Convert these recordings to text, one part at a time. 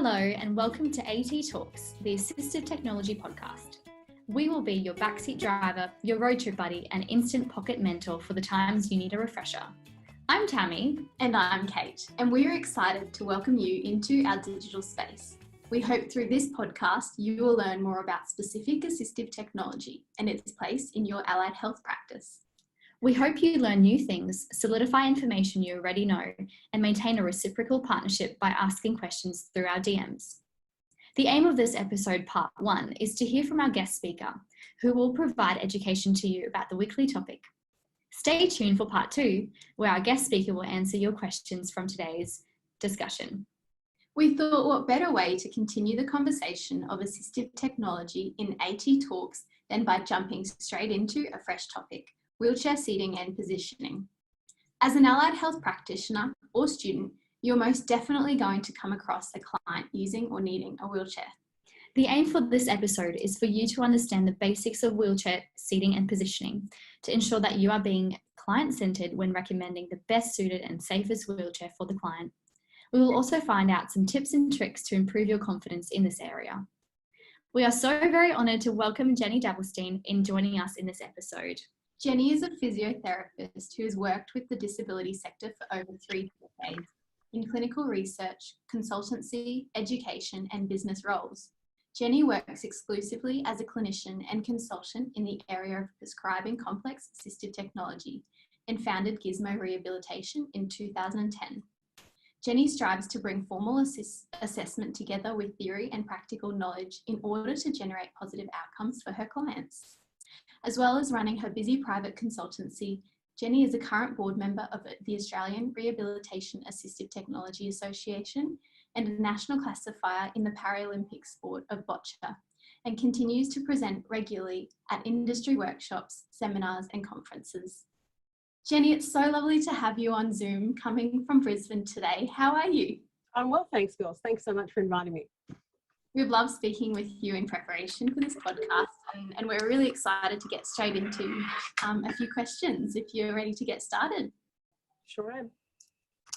Hello and welcome to AT Talks, the Assistive Technology podcast. We will be your backseat driver, your road trip buddy and instant pocket mentor for the times you need a refresher. I'm Tammy. And I'm Kate, and we're excited to welcome you into our digital space. We hope through this podcast you will learn more about specific assistive technology and its place in your allied health practice. We hope you learn new things, solidify information you already know, and maintain a reciprocal partnership by asking questions through our DMs. The aim of this episode, part 1, is to hear from our guest speaker, who will provide education to you about the weekly topic. Stay tuned for part 2, where our guest speaker will answer your questions from today's discussion. We thought what better way to continue the conversation of assistive technology in AT Talks than by jumping straight into a fresh topic: wheelchair seating and positioning. As an allied health practitioner or student, you're most definitely going to come across a client using or needing a wheelchair. The aim for this episode is for you to understand the basics of wheelchair seating and positioning to ensure that you are being client-centered when recommending the best suited and safest wheelchair for the client. We will also find out some tips and tricks to improve your confidence in this area. We are so very honoured to welcome Jeni Dabelstein in joining us in this episode. Jeni is a physiotherapist who has worked with the disability sector for over 3 decades in clinical research, consultancy, education and business roles. Jeni works exclusively as a clinician and consultant in the area of prescribing complex assistive technology and founded Gizmo Rehabilitation in 2010. Jeni strives to bring formal assessment together with theory and practical knowledge in order to generate positive outcomes for her clients. As well as running her busy private consultancy, Jeni is a current board member of the Australian Rehabilitation Assistive Technology Association and a national classifier in the Paralympic sport of boccia, and continues to present regularly at industry workshops, seminars and conferences. Jeni, it's so lovely to have you on Zoom coming from Brisbane today. How are you? I'm well, thanks, girls. Thanks so much for inviting me. We've loved speaking with you in preparation for this podcast, and we're really excited to get straight into a few questions if you're ready to get started. Sure am.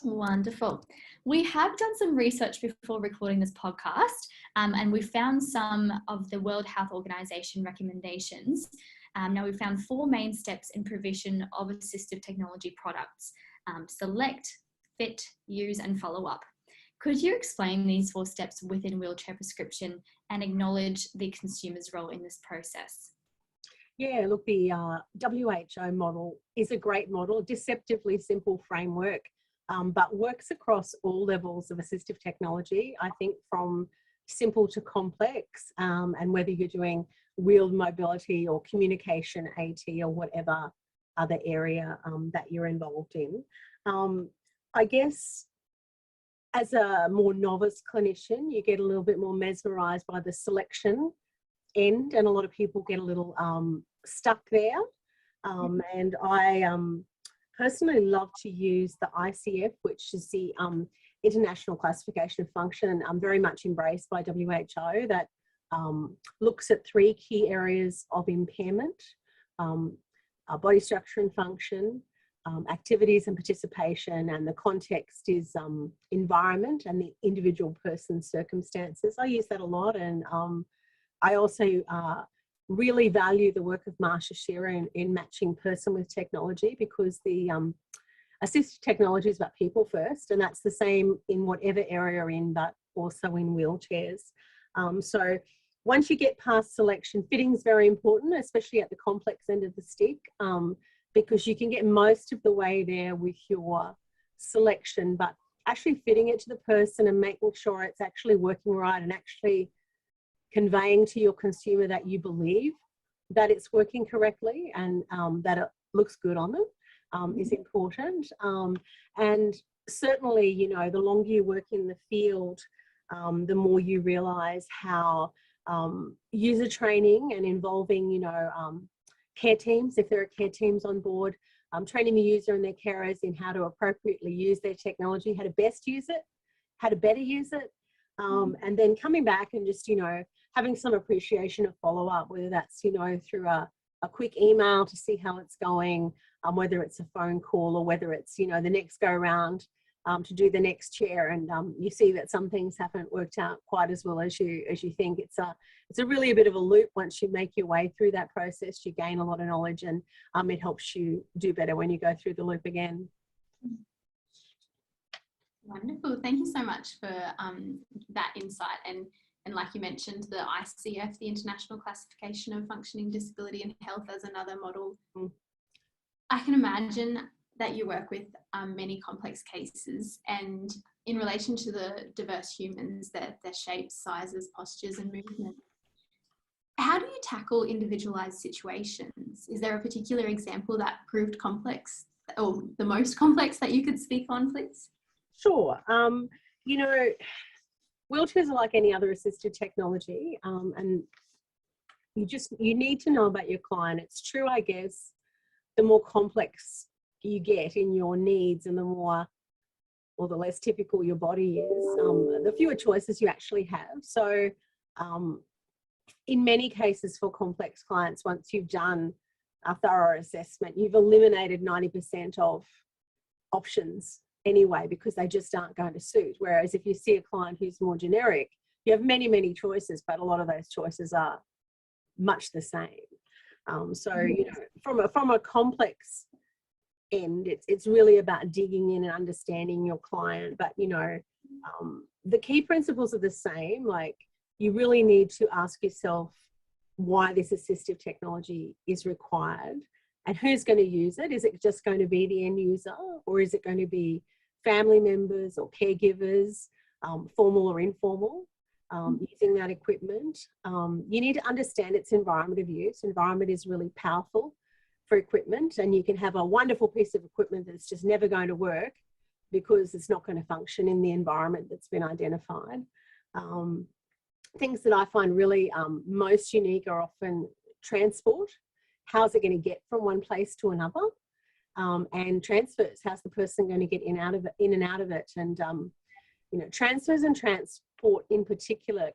Wonderful. We have done some research before recording this podcast, and we found some of the World Health Organization recommendations. Now we found 4 main steps in provision of assistive technology products: select, fit, use and follow up. Could you explain these 4 steps within wheelchair prescription and acknowledge the consumer's role in this process? Yeah, look, the WHO model is a great model, deceptively simple framework, but works across all levels of assistive technology, I think from simple to complex, and whether you're doing wheeled mobility or communication AT or whatever other area that you're involved in. I guess as a more novice clinician, you get a little bit more mesmerised by the selection end, and a lot of people get a little stuck there. And I personally love to use the ICF, which is the International Classification Function, and very much embraced by WHO, that looks at 3 key areas of impairment: body structure and function, activities and participation, and the context is environment and the individual person's circumstances. I use that a lot, and I also really value the work of Marsha Shearer in matching person with technology, because the assistive technology is about people first, and that's the same in whatever area you're in, but also in wheelchairs. So once you get past selection, fitting is very important, especially at the complex end of the stick, because you can get most of the way there with your selection, but actually fitting it to the person and making sure it's actually working right and actually conveying to your consumer that you believe that it's working correctly and that it looks good on them is important. And certainly, you know, the longer you work in the field, the more you realise how user training and involving, you know, care teams, if there are care teams on board, training the user and their carers in how to appropriately use their technology, how to best use it, how to better use it, and then coming back and just, you know, having some appreciation of follow-up, whether that's, you know, through a quick email to see how it's going, whether it's a phone call or whether it's, you know, the next go around to do the next chair, and you see that some things haven't worked out quite as well as you think. It's a really a bit of a loop. Once you make your way through that process, you gain a lot of knowledge, and it helps you do better when you go through the loop again. Wonderful. Thank you so much for that insight. And like you mentioned, the ICF, the International Classification of Functioning Disability and Health, as another model. I can imagine that you work with many complex cases, and in relation to the diverse humans, their shapes, sizes, postures and movement. How do you tackle individualized situations? Is there a particular example that proved complex, or the most complex, that you could speak on, please? Sure. You know, wheelchairs are like any other assisted technology, and you need to know about your client. It's true, I guess, the more complex you get in your needs and the more, or the less typical your body is, the fewer choices you actually have. So in many cases for complex clients, once you've done a thorough assessment, you've eliminated 90% of options anyway, because they just aren't going to suit. Whereas if you see a client who's more generic, you have many, many choices, but a lot of those choices are much the same. So, you know, from a complex end, it's really about digging in and understanding your client. But, you know, the key principles are the same. Like, you really need to ask yourself why this assistive technology is required and who's going to use it. Is it just going to be the end user, or is it going to be family members or caregivers, formal or informal, using that equipment? You need to understand its environment of use. Environment is really powerful for equipment, and you can have a wonderful piece of equipment that's just never going to work because it's not going to function in the environment that's been identified. Things that I find really most unique are often transport. How's it going to get from one place to another? And transfers. How's the person going to get in and out of it? And you know, transfers and transport in particular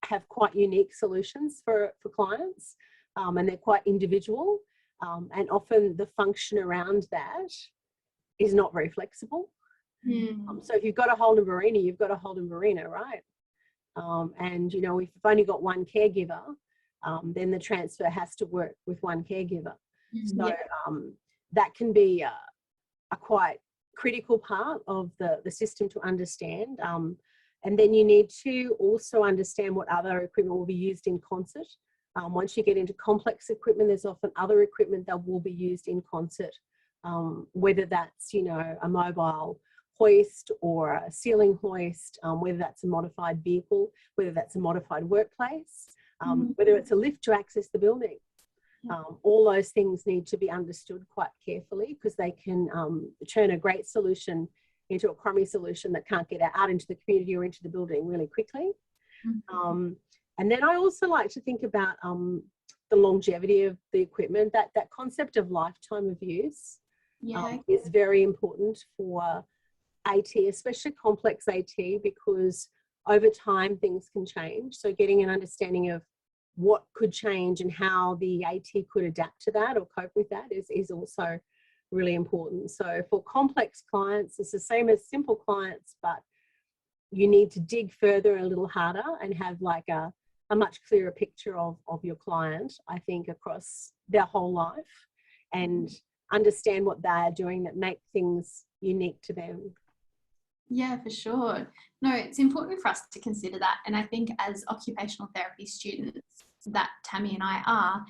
have quite unique solutions for clients, and they're quite individual. And often the function around that is not very flexible. So if you've got a Holden Barina, you've got a Holden Barina, right? And, you know, if you've only got one caregiver, then the transfer has to work with one caregiver. So that can be a quite critical part of the system to understand. And then you need to also understand what other equipment will be used in concert. Once you get into complex equipment, there's often other equipment that will be used in concert, whether that's, you know, a mobile hoist or a ceiling hoist, whether that's a modified vehicle, whether that's a modified workplace, whether it's a lift to access the building. All those things need to be understood quite carefully, because they can turn a great solution into a crummy solution that can't get out into the community or into the building really quickly. And then I also like to think about the longevity of the equipment. That concept of lifetime of use is very important for AT, especially complex AT, because over time things can change. So getting an understanding of what could change and how the AT could adapt to that or cope with that is also really important. So for complex clients, it's the same as simple clients, but you need to dig further a little harder and have like a much clearer picture of your client, I think, across their whole life, and understand what they're doing that make things unique to them. Yeah, for sure. No, it's important for us to consider that. And I think as occupational therapy students that Tammy and I are,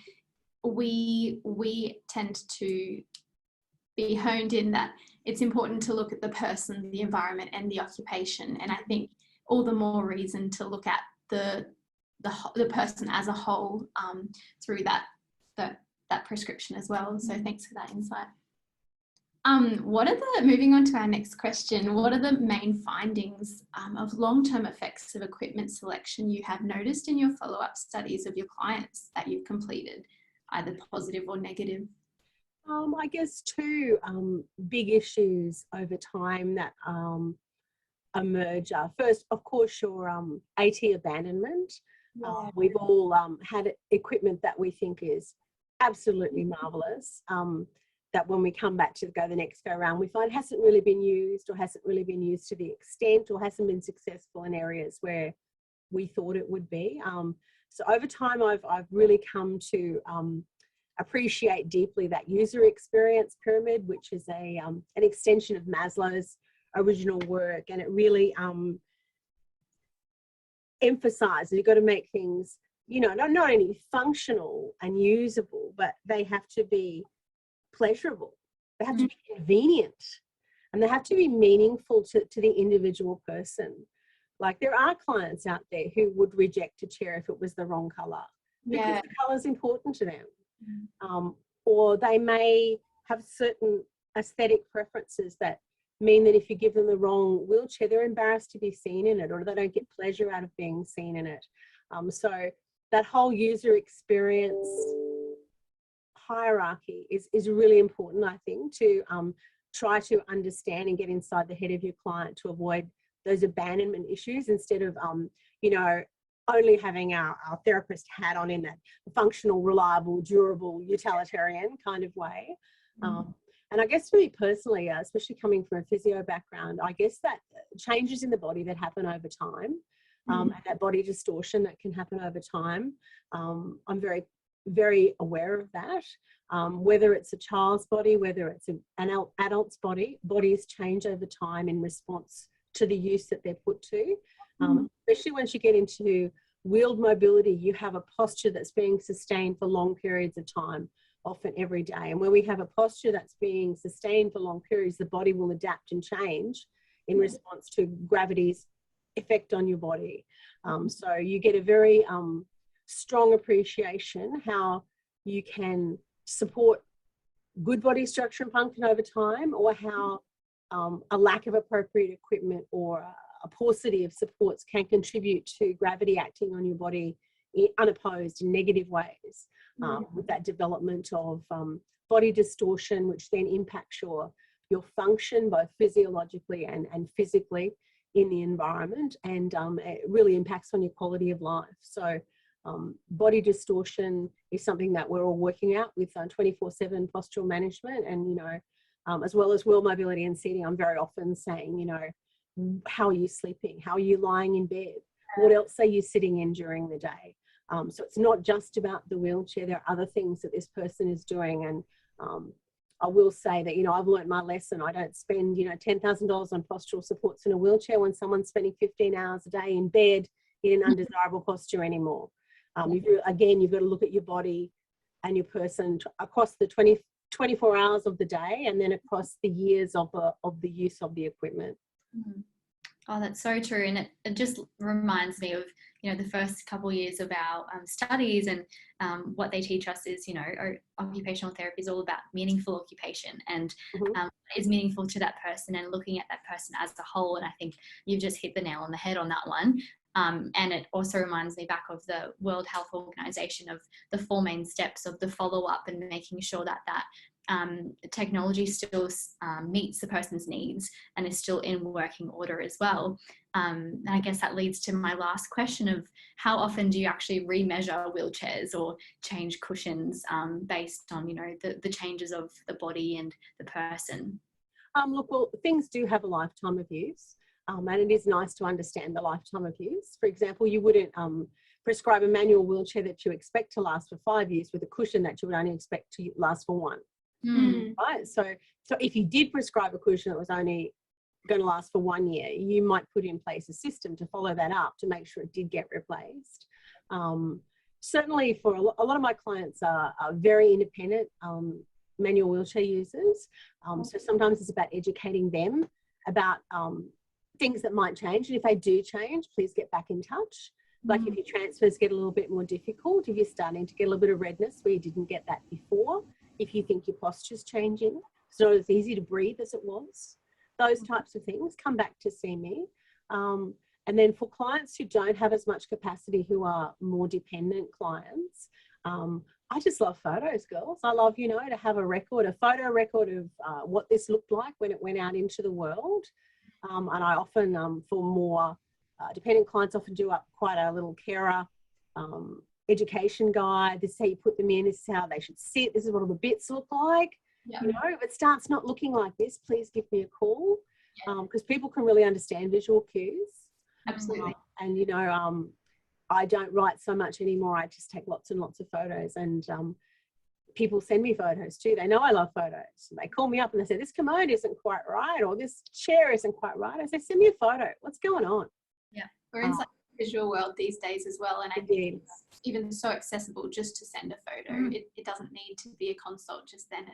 we tend to be honed in that it's important to look at the person, the environment and the occupation. And I think all the more reason to look at the person as a whole through that prescription as well. So thanks for that insight. Moving on to our next question, what are the main findings of long-term effects of equipment selection you have noticed in your follow-up studies of your clients that you've completed, either positive or negative? I guess two big issues over time that emerge are, first, of course, your AT abandonment. We've all had equipment that we think is absolutely marvellous. that when we come back to go the next go around, we find hasn't really been used, or hasn't really been used to the extent, or hasn't been successful in areas where we thought it would be. So over time, I've really come to appreciate deeply that user experience pyramid, which is an extension of Maslow's original work, and it really emphasizes you've got to make things, you know, not only functional and usable, but they have to be pleasurable. They have to be convenient, and they have to be meaningful to the individual person. Like, there are clients out there who would reject a chair if it was the wrong color, because the color is important to them. Or they may have certain aesthetic preferences that mean that if you give them the wrong wheelchair, they're embarrassed to be seen in it, or they don't get pleasure out of being seen in it. So that whole user experience hierarchy is really important, I think, to try to understand and get inside the head of your client to avoid those abandonment issues, instead of, you know, only having our therapist hat on in that functional, reliable, durable, utilitarian kind of way. And I guess for me personally, especially coming from a physio background, I guess that changes in the body that happen over time, and that body distortion that can happen over time, I'm very, very aware of that. Whether it's a child's body, whether it's an adult's body, bodies change over time in response to the use that they're put to. Especially once you get into wheeled mobility, you have a posture that's being sustained for long periods of time, often every day. And when we have a posture that's being sustained for long periods, the body will adapt and change in response to gravity's effect on your body. So you get a very strong appreciation how you can support good body structure and function over time, or how a lack of appropriate equipment or a paucity of supports can contribute to gravity acting on your body unopposed in negative ways, with that development of body distortion, which then impacts your function both physiologically and physically in the environment, and it really impacts on your quality of life. So body distortion is something that we're all working out with 24/7 postural management, and, you know, as well as wheel mobility and seating. I'm very often saying, you know, how are you sleeping? How are you lying in bed? What else are you sitting in during the day? So it's not just about the wheelchair. There are other things that this person is doing. And I will say that, you know, I've learned my lesson. I don't spend, you know, $10,000 on postural supports in a wheelchair when someone's spending 15 hours a day in bed in an undesirable posture anymore. You've got to look at your body and your person across the 24 hours of the day, and then across the years of the use of the equipment. Oh, that's so true. And it just reminds me of, you know, the first couple of years of our studies, and what they teach us is, you know, occupational therapy is all about meaningful occupation, and is meaningful to that person, and looking at that person as a whole. And I think you've just hit the nail on the head on that one. And it also reminds me back of the World Health Organization, of the 4 main steps of the follow-up, and making sure that technology still meets the person's needs and is still in working order as well. And I guess that leads to my last question of, how often do you actually remeasure wheelchairs or change cushions based on, you know, the changes of the body and the person? Look, well, things do have a lifetime of use. And it is nice to understand the lifetime of use. For example, you wouldn't prescribe a manual wheelchair that you expect to last for 5 years with a cushion that you would only expect to last for 1. Right? So if you did prescribe a cushion that was only going to last for 1 year, you might put in place a system to follow that up to make sure it did get replaced. Certainly for a lot of my clients are very independent manual wheelchair users. So sometimes it's about educating them about things that might change, and if they do change, please get back in touch. Like if your transfers get a little bit more difficult, if you're starting to get a little bit of redness where you didn't get that before, if you think your posture's changing, it's not as easy to breathe as it was, those types of things, come back to see me. And then for clients who don't have as much capacity, who are more dependent clients, I just love photos, girls. I love, you know, to have a photo record of what this looked like when it went out into the world. And I often, for more dependent clients, often do up quite a little carer education guide. This is how you put them in, this is how they should sit, this is what all the bits look like. Yeah. You know, if it starts not looking like this, please give me a call, because people can really understand visual cues. Absolutely. And, you know, I don't write so much anymore. I just take lots and lots of photos, and people send me photos too. They know I love photos. They call me up and they say, this commode isn't quite right, or this chair isn't quite right. I say, send me a photo. What's going on? Yeah. We're in such a visual world these days as well. And I think it's even so accessible just to send a photo. It doesn't need to be a consult just then.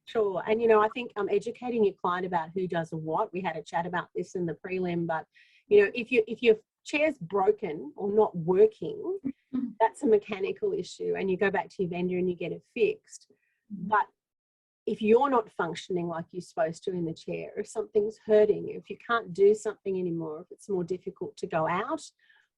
Sure. And, you know, I think educating your client about who does what. We had a chat about this in the prelim, but, you know, if your chair's broken or not working, that's a mechanical issue, and you go back to your vendor and you get it fixed. But if you're not functioning like you're supposed to in the chair, if something's hurting, if you can't do something anymore, if it's more difficult to go out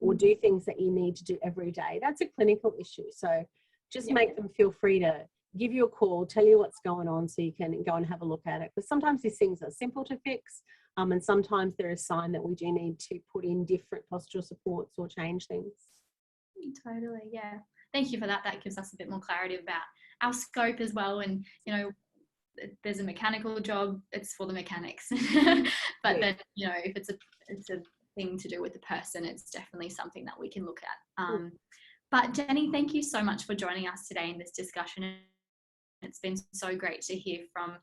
or do things that you need to do every day, that's a clinical issue. So just make them feel free to give you a call, tell you what's going on, so you can go and have a look at it. Because sometimes these things are simple to fix, and sometimes they're a sign that we do need to put in different postural supports or change things. Totally, yeah. Thank you for that. That gives us a bit more clarity about our scope as well. And, you know, there's a mechanical job, it's for the mechanics. But then, you know, if it's a thing to do with the person, it's definitely something that we can look at. But Jeni, thank you so much for joining us today in this discussion. It's been so great to hear from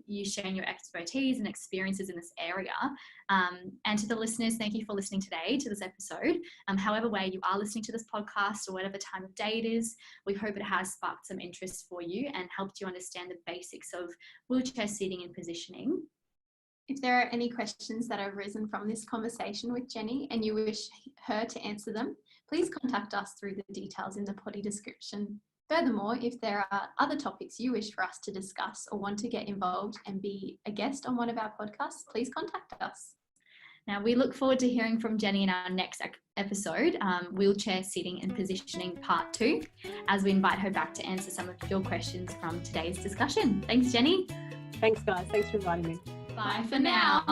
you sharing your expertise and experiences in this area. And to the listeners, thank you for listening today to this episode. However way you are listening to this podcast or whatever time of day it is, we hope it has sparked some interest for you and helped you understand the basics of wheelchair seating and positioning. If there are any questions that have arisen from this conversation with Jeni and you wish her to answer them, please contact us through the details in the potty description. Furthermore, if there are other topics you wish for us to discuss or want to get involved and be a guest on one of our podcasts, please contact us. Now, we look forward to hearing from Jeni in our next episode, Wheelchair Seating and Positioning Part 2, as we invite her back to answer some of your questions from today's discussion. Thanks, Jeni. Thanks, guys. Thanks for inviting me. Bye for now.